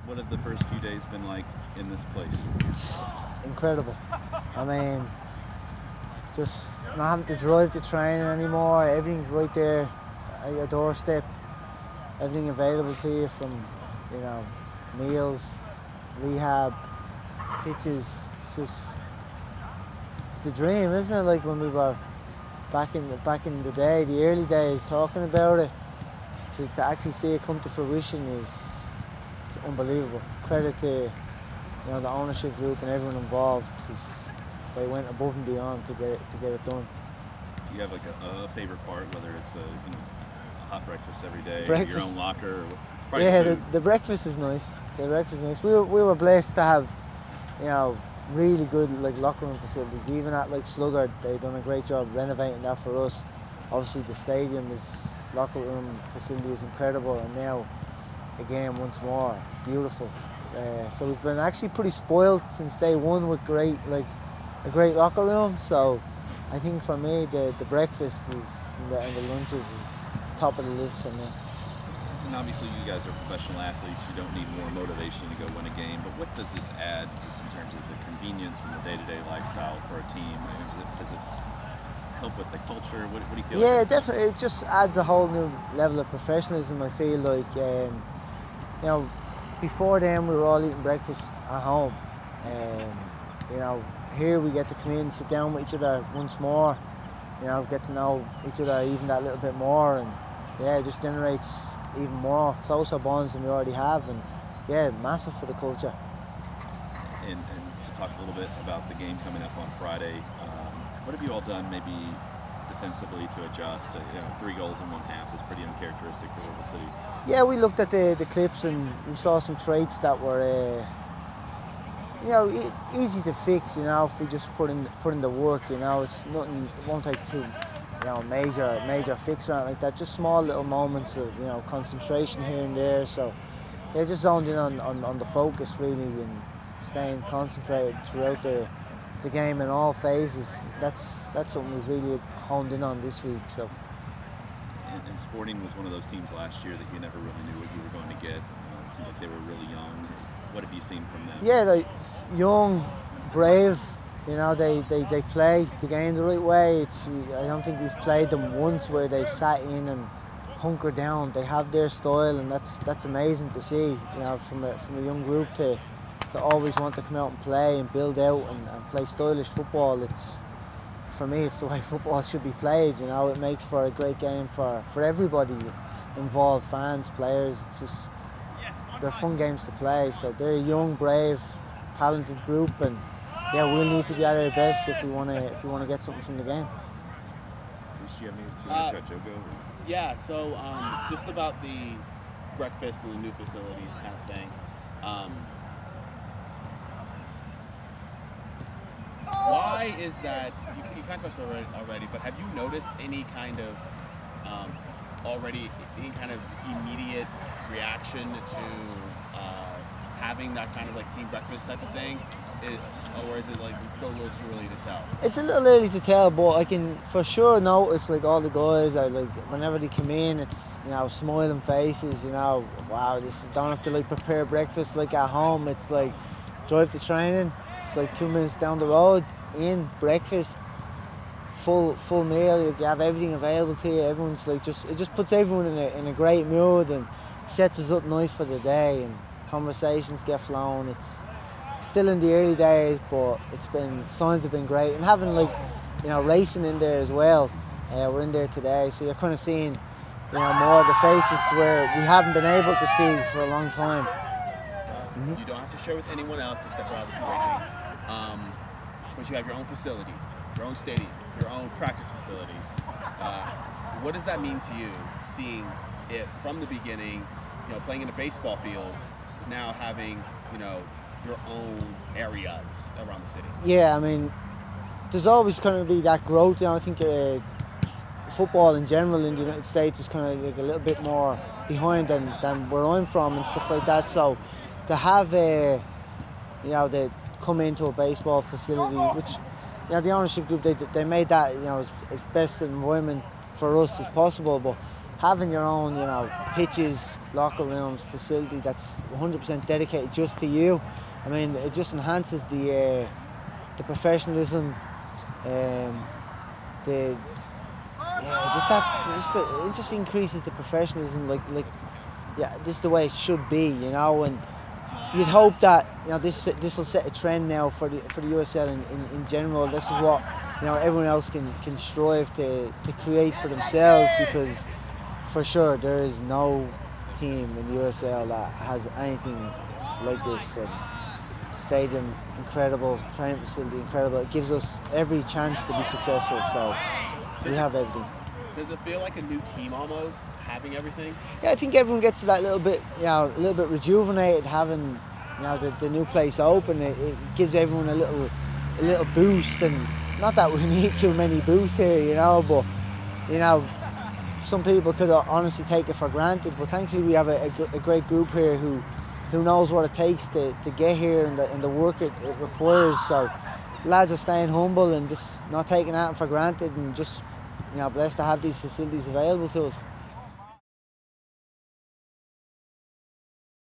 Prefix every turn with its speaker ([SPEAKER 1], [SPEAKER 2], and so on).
[SPEAKER 1] What have the first few days been like in this place?
[SPEAKER 2] It's incredible. I mean, just not having to drive to training anymore. Everything's right there at your doorstep. Everything available to you, from meals, rehab, pitches. It's the dream, isn't it? Like when we were back in the day, the early days, talking about it. To actually see it come to fruition is unbelievable. Credit to the ownership group and everyone involved. They went above and beyond to get it done.
[SPEAKER 1] Do you have like a favorite part, whether it's a hot breakfast every day,
[SPEAKER 2] breakfast.
[SPEAKER 1] Your own locker?
[SPEAKER 2] The breakfast is nice. The breakfast is nice. We were blessed to have really good locker room facilities. Even at Sluggard, they've done a great job renovating that for us. Obviously the stadium locker room facility is incredible, and now again once more beautiful. So we've been actually pretty spoiled since day one with a great locker room. So I think for me the breakfast and the lunches is top of the list for me.
[SPEAKER 1] And obviously you guys are professional athletes, you don't need more motivation to go win a game, but what does this add just in terms of the convenience and the day-to-day lifestyle for a team? I mean, does it help with the culture? What do you feel?
[SPEAKER 2] Yeah, definitely. It just adds a whole new level of professionalism, I feel like. Before then we were all eating breakfast at home. Here we get to come in, sit down with each other once more, get to know each other even that little bit more, and it just generates even more closer bonds than we already have, and massive for the culture.
[SPEAKER 1] And to talk a little bit about the game coming up on Friday, what have you all done maybe defensively to adjust? 3 goals in one half is pretty uncharacteristic for LouCity.
[SPEAKER 2] Yeah, we looked at the clips and we saw some traits that were easy to fix. If we just put in the work. It's nothing. It won't take too major fix or anything like that. Just small little moments of concentration here and there. So they just zoned in on the focus really, and staying concentrated throughout the game in all phases. That's something we've really honed in on this week. So.
[SPEAKER 1] And Sporting was one of those teams last year that you never really knew what you were going to get. It seemed like they were really young. What have you seen from them?
[SPEAKER 2] Yeah, they're young, brave. They play the game the right way. I don't think we've played them once where they've sat in and hunkered down. They have their style, and that's amazing to see. From a young group to always want to come out and play and build out and play stylish football. For me, it's the way football should be played. It makes for a great game for everybody involved, fans, players. It's just they're fun games to play. So they're a young, brave, talented group, and we'll need to be at our best if we want to get something from the game.
[SPEAKER 1] Do you have any Joe go?
[SPEAKER 3] Yeah. So just about the breakfast and the new facilities kind of thing. Why is that? You kind of touched already, but have you noticed any kind of any kind of immediate reaction to having that kind of team breakfast type of thing, or is it it's still a little too early to tell?
[SPEAKER 2] It's a little early to tell, but I can for sure notice all the guys are whenever they come in, it's smiling faces. Wow, don't have to prepare breakfast like at home. It's drive to training. It's 2 minutes down the road, in breakfast, full meal. You have everything available to you. Everyone's it just puts everyone in a great mood and sets us up nice for the day. And conversations get flowing. It's still in the early days, but signs have been great. And having racing in there as well. We're in there today, so you're kind of seeing more of the faces where we haven't been able to see for a long time.
[SPEAKER 3] You don't have to share with anyone else except for obviously racing. But you have your own facility, your own stadium, your own practice facilities. What does that mean to you, seeing it from the beginning, playing in a baseball field, now having, your own areas around the city?
[SPEAKER 2] Yeah, I mean, there's always going to be that growth. I think football in general in the United States is kind of a little bit more behind than where I'm from and stuff like that. So to have they come into a baseball facility, which the ownership group they made that as best an environment for us as possible. But having your own, pitches, locker rooms, facility that's 100% dedicated just to you. I mean, it just enhances the professionalism, the it just increases the professionalism. This is the way it should be, and you'd hope that this will set a trend now for the USL in general. This is what everyone else can strive to create for themselves, because for sure there is no team in the USL that has anything like this. Like, stadium incredible, training facility incredible. It gives us every chance to be successful. So we have everything.
[SPEAKER 3] Does it feel like a new team almost, having everything?
[SPEAKER 2] Yeah, I think everyone gets to that little bit, a little bit rejuvenated having, the new place open. It gives everyone a little boost, and not that we need too many boosts here, but some people could honestly take it for granted. But thankfully, we have a great group here who knows what it takes to get here and the work it requires. So lads are staying humble and just not taking that for granted, and just blessed to have these facilities available to us.